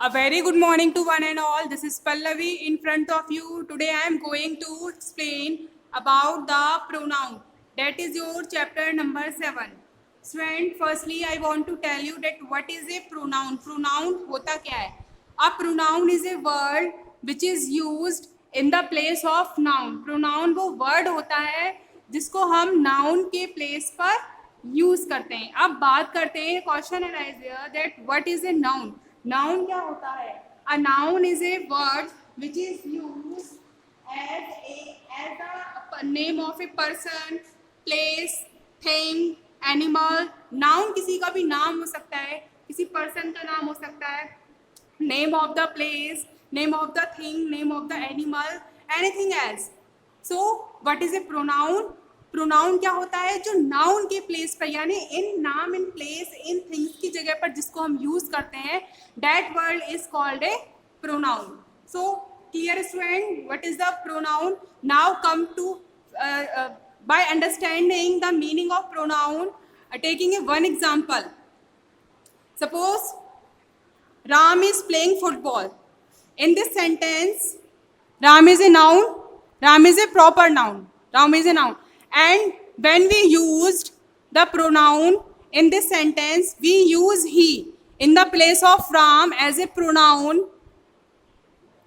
A very good morning to one and all. This is Pallavi in front of you. Today I am going to explain about the pronoun. That is your chapter number 7. Student, firstly I want to tell you that what is a pronoun. Pronoun होता क्या है? A pronoun is a word which is used in the place of noun. Pronoun वो word होता है जिसको हम noun के place पर यूज करते हैं. अब बात करते हैं question arise here that what is a noun. Noun क्या होता है? A noun is a word which is use as a name of a person, place, thing, animal. Noun किसी का भी नाम हो सकता है, किसी पर्सन का नाम हो सकता है, name of the place, name of the thing, name of the animal, anything else. So what is A pronoun? Pronoun क्या होता है? जो नाउन के प्लेस पर यानी इन नाम, इन प्लेस, इन थिंग्स की जगह पर जिसको हम यूज करते हैं, that word is called a pronoun. So clear student, what is the pronoun? Now come to by understanding the meaning of pronoun, taking a one example. Suppose Ram is playing football. In this sentence, Ram is a noun. Ram is a proper noun. Ram is a noun. And when we used the pronoun in this sentence, we use he in the place of Ram as a pronoun.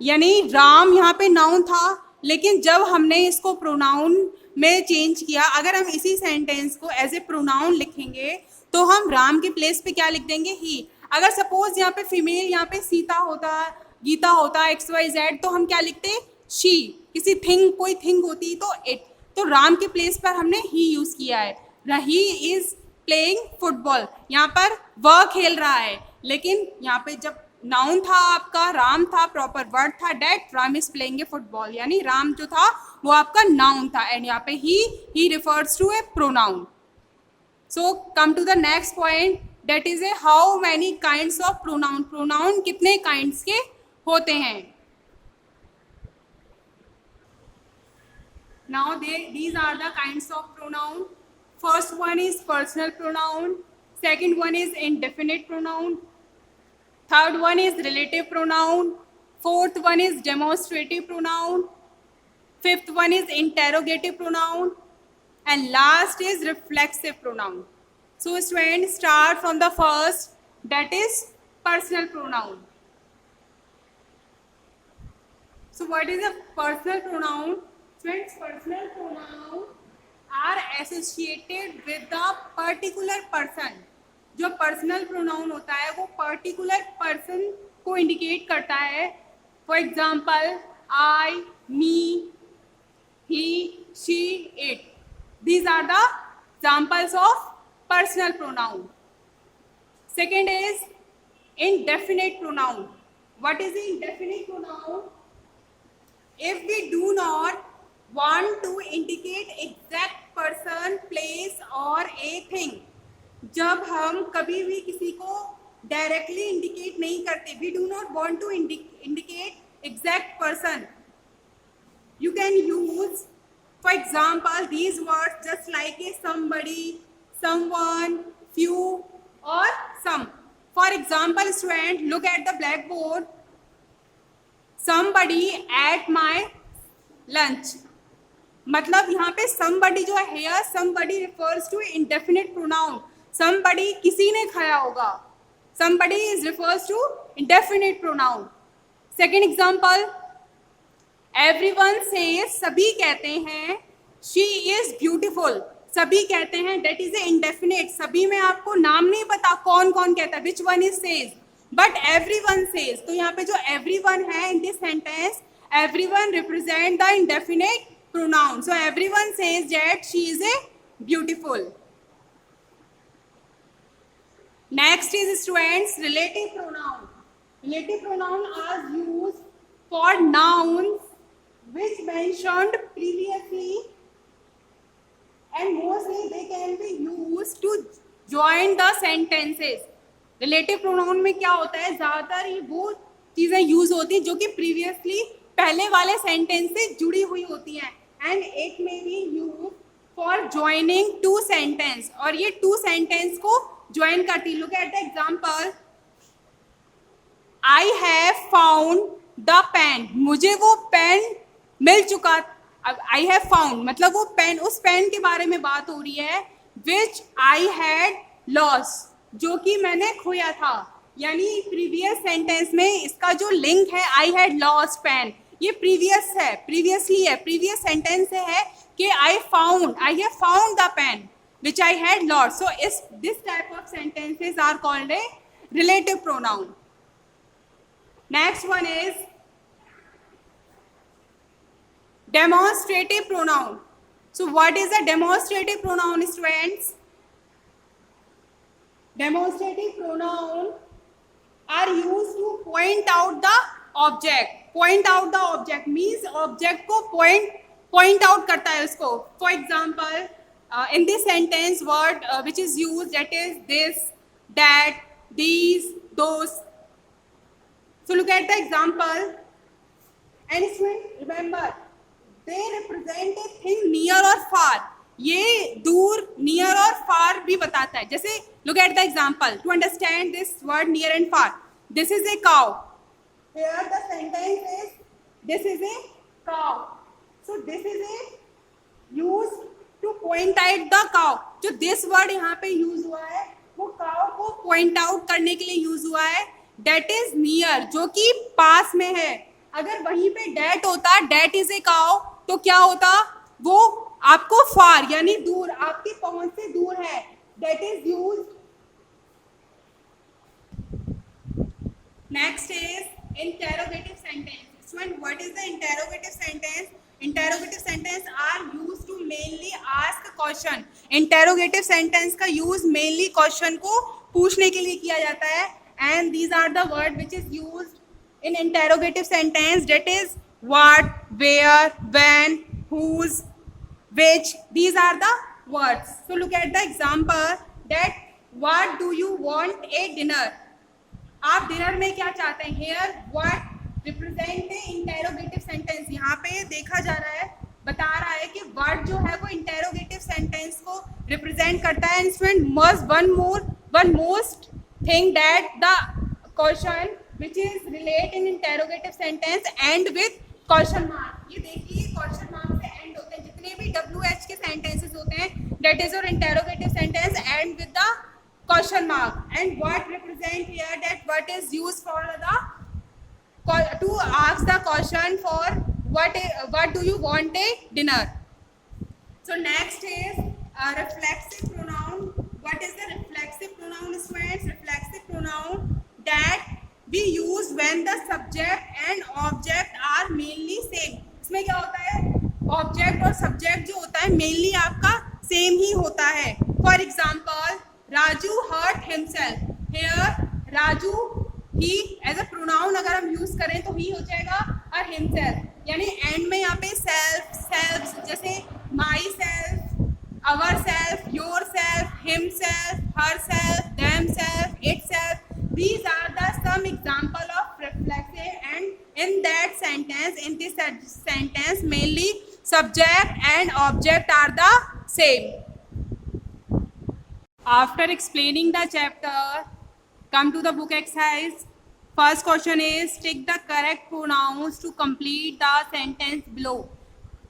यानी राम यहाँ पे noun था, लेकिन जब हमने इसको pronoun में change किया, अगर हम इसी सेंटेंस को एज ए प्रोनाउन लिखेंगे तो हम राम के प्लेस पे क्या लिख देंगे? ही. अगर सपोज यहाँ पे फीमेल, यहाँ पे सीता होता, गीता होता, XYZ, तो हम क्या लिखते? शी. किसी थिंग, कोई थिंग होती तो इट. तो राम के प्लेस पर हमने ही यूज किया है. ही इज प्लेइंग फुटबॉल, यहाँ पर वह खेल रहा है, लेकिन यहाँ पे जब नाउन था आपका, राम था, प्रॉपर वर्ड था, that Ram is playing a football, यानी राम जो था वो आपका नाउन था, एंड यहाँ पे ही refers to a pronoun. So come to the next point, that is a how many kinds of pronoun. Pronoun कितने काइंड्स के होते हैं? Now these are the kinds of pronoun. First one is personal pronoun. Second one is indefinite pronoun. Third one is relative pronoun. Fourth one is demonstrative pronoun. Fifth one is interrogative pronoun. And last is reflexive pronoun. So students, start from the first, that is personal pronoun. So what is a personal pronoun? Friends, personal pronoun are associated with the particular person. जो personal pronoun होता है वो particular person को indicate करता है. For example, I, me, he, she, it. These are the examples of personal pronoun. Second is indefinite pronoun. What is the indefinite pronoun? If we do not want to indicate exact person, place or a thing, जब हम कभी भी किसी को directly indicate नहीं करते, we do not want to indicate exact person, you can use, for example, these words just like a somebody, someone, few or some. For example, student, look at the blackboard. Somebody ate my lunch. मतलब यहाँ पे somebody जो है, here somebody refers to indefinite pronoun. Somebody किसी ने खाया होगा. Somebody is refers to indefinite pronoun. Second example, everyone says, सभी कहते हैं, she is beautiful. सभी कहते हैं, that is a indefinite. सभी में आपको नाम नहीं पता कौन कौन कहता है, which one is says, but everyone says. तो यहाँ पे जो everyone है in this sentence, everyone represent the indefinite pronoun. So everyone says that she is a beautiful. Next is students relative pronoun. Relative pronoun are used for nouns which mentioned previously, and mostly they can be used to join the sentences. Relative pronoun में क्या होता है? ज़्यादातर ये वो चीज़ें use होती हैं जो कि प्रीवियसली पहले वाले सेंटेंस से जुड़ी हुई होती हैं, and it may be use for joining two sentence, और ये टू सेंटेंस को ज्वाइन करती. Look at the example, I have found the pen, मुझे वो पेन मिल चुका। अब आई हैव फाउंड मतलब वो पेन, उस पेन के बारे में बात हो रही है, विच आई हैड लॉस, जो कि मैंने खोया था। यानी प्रीवियस सेंटेंस में इसका जो लिंक है आई हैड लॉस्ट पेन, ये प्रीवियस है, प्रीवियसली है, प्रीवियस सेंटेंस से है कि I have found the pen which I had lost. So इस this type of sentences are called a relative pronoun. Next one is demonstrative pronoun. So what is a demonstrative pronoun, students? Demonstrative pronoun are used to point out the object. Point out the object means object को point out करता है उसको. For example, in this sentence word which is used, that is this, that, these, those. So look at the example, and students remember they represent a thing near or far. ये दूर, near और far भी बताता है. जैसे look at the example to understand this word near and far. This is a cow. Here the sentence is this is a cow. So this is a used to point out the cow. जो this word यहाँ पे use हुआ है वो cow को point out करने के लिए use हुआ है. That is near, जो कि पास में है. अगर वहीं पे that होता, that is a cow, तो क्या होता, वो आपको far यानी दूर, आपकी पहुंच से दूर है. That is used. Next is interrogative sentence. So what is the interrogative sentence? Interrogative sentence are used to mainly ask a question. Interrogative sentence का use mainly question को पूछने के लिए किया जाता है. And these are the word which is used in interrogative sentence, that is what, where, when, whose, which. These are the words. So look at the example, that what do you want a dinner? आप dinner में क्या चाहते हैं? Here what represent a interrogative sentence. यहाँ पे देखा जा रहा है, बता रहा है कि what जो है वो interrogative sentence को represent करता है. And one most thing that the question which is relate in interrogative sentence end with question mark. ये देखिए question mark से end होते हैं. जितने भी WH के sentences होते हैं, that is your interrogative sentence end with the question mark. And what represent here, that what is used for the to ask the question for what do you want a dinner. So next is reflexive pronoun. What is the reflexive pronoun, students? Reflexive pronoun that we use when the subject and object are mainly same. इसमें क्या होता है, object और subject जो होता है mainly आपका same ही होता है. For example, Raju hurt himself. Here Raju, he as a pronoun अगर हम use करें तो he हो जाएगा और himself. यानी end में यहाँ पे self, selves, जैसे myself, ourself, yourself, himself, herself, themself, itself. These are the some example of reflexive, and in that sentence, in this sentence, mainly subject and object are the same. After explaining the chapter, come to the book exercise. First question is tick the correct pronouns to complete the sentence below.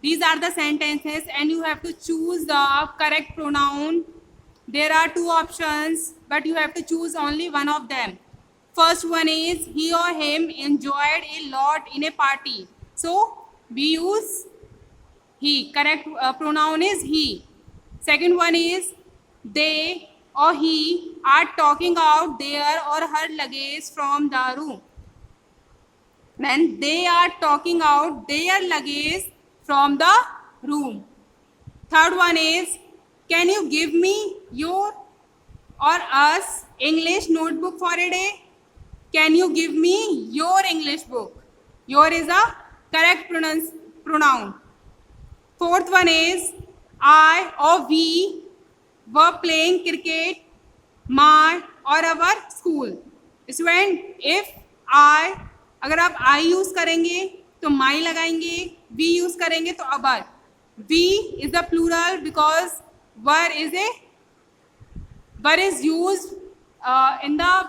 These are the sentences and you have to choose the correct pronoun. There are two options, but you have to choose only one of them. First one is he or him enjoyed a lot in a party. So we use he. Correct pronoun is he. Second one is they or he are talking out their or her luggage from the room. Then they are talking out their luggage from the room. Third one is, can you give me your or us English notebook for a day? Can you give me your English book? Your is a correct pronoun. Fourth one is, I or we were playing cricket, my or our school. Student, if I, अगर आप I use करेंगे तो my लगाएंगे, we use करेंगे तो our. We is the plural because were is used in the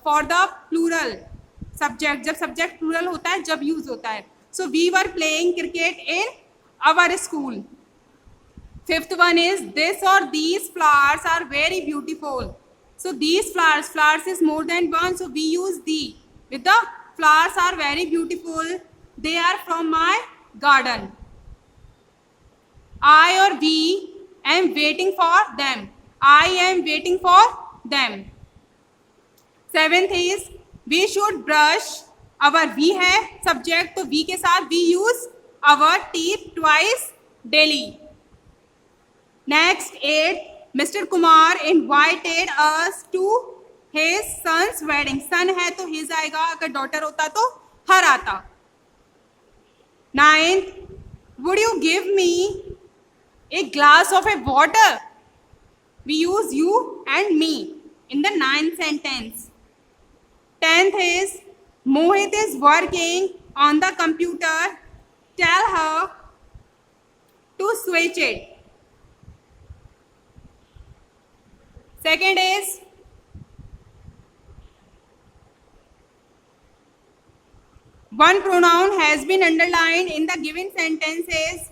for the plural. Subject, जब subject plural होता है जब यूज होता है. So we were playing cricket in our school. Fifth one is this or these flowers are very beautiful. So these flowers is more than one, so we use the. With the flowers are very beautiful. They are from my garden. I or we am waiting for them. I am waiting for them. Seventh is we should brush our. We है subject, तो we के साथ we use our teeth twice daily. Next, 8. Mr. Kumar invited us to his son's wedding. Son है तो his आएगा, अगर daughter होता तो her आता. 9th, would you give me a glass of a water? We use you and me in the 9th sentence. 10th is Mohit is working on the computer. Tell her to switch it. Second is one pronoun has been underlined in the given sentences.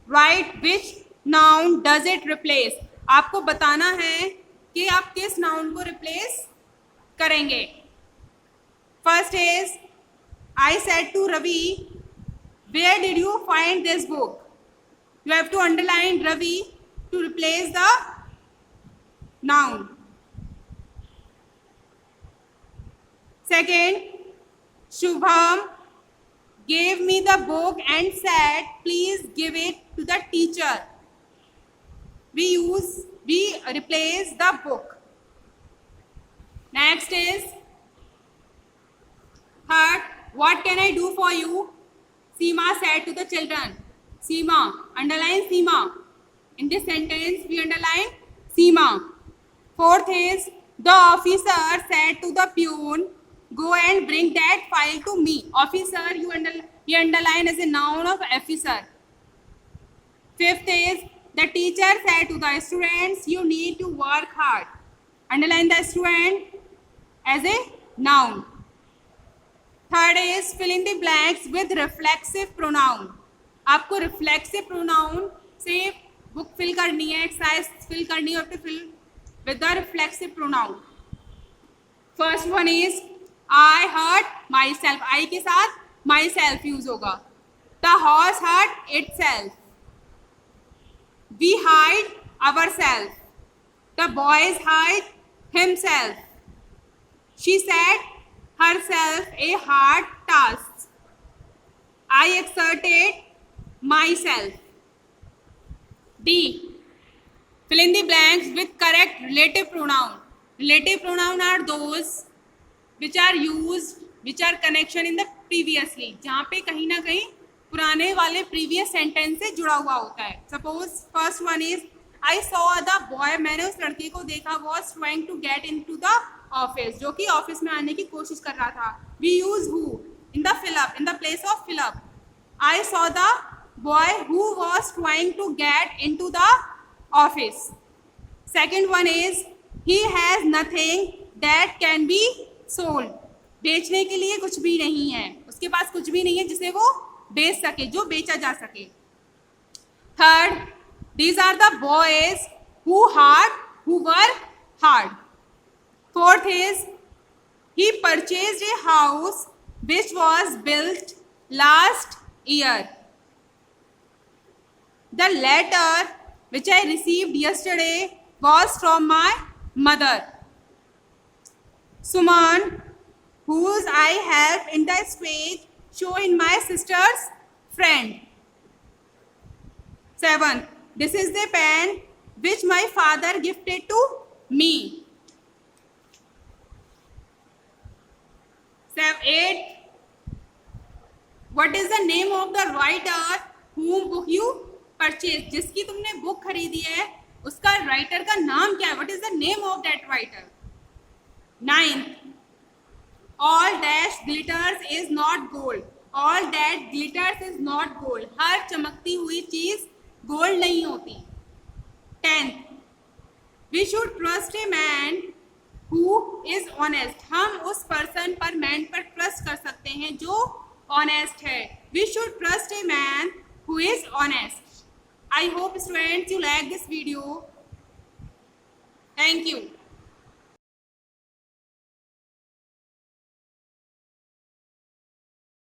Write which noun does it replace. आपको बताना है कि आप किस noun को replace करेंगे. First is I said to Ravi, where did you find this book? You have to underline Ravi to replace the noun. Second, Shubham gave me the book and said, please give it to the teacher. We replace the book. Next is third, what can I do for you? Seema said to the children. Seema, underline Seema. In this sentence, we underline Seema. Fourth is the officer said to the peon, go and bring that file to me. Officer, you underline as a noun of officer. Fifth is the teacher said to the students, you need to work hard. Underline the student as a noun. Third is fill in the blanks with reflexive pronoun. आपको reflexive pronoun से book fill करनी है, exercise fill करनी है, और fill with the reflexive pronoun. First one is I hurt myself. I के साथ myself use होगा. The horse hurt itself. We hide ourselves. The boys hide himself. She set herself a hard task. I exerted myself. D. Fill in the blanks with correct relative pronoun. Relative pronoun are those which are used, which are connection in the previously, जहाँ पे कहीं ना कहीं पुराने वाले previous sentence से जुड़ा हुआ होता है. Suppose first one is I saw the boy. मैंने उस लड़के को देखा was trying to get into the office, जो कि ऑफिस में आने की कोशिश कर रहा था. We use who in the fill up, in the place of fill up. I saw the boy who was trying to get into the office. Second one is he has nothing that can be sold. बेचने के लिए कुछ भी नहीं है, उसके पास कुछ भी नहीं है जिसे वो बेच सके, जो बेचा जा सके. Third, these are the boys who work hard. Fourth is he purchased a house which was built last year. The letter which I received yesterday was from my mother. Suman, whose I helped in the speech, show in my sister's friend. 7. This is the pen which my father gifted to me. 8. What is the name of the writer whom book you purchased? जिसकी तुमने book खरीदी है उसका writer का नाम क्या है? What is the name of that writer? 9. All that glitters is not gold. All that glitters is not gold. हर चमकती हुई चीज गोल्ड नहीं होती. 10. We should trust a man who is honest, हम उस पर्सन पर, मैन पर ट्रस्ट कर सकते हैं जो ऑनेस्ट है. We should trust a man who is honest. I hope students you like this video. Thank you.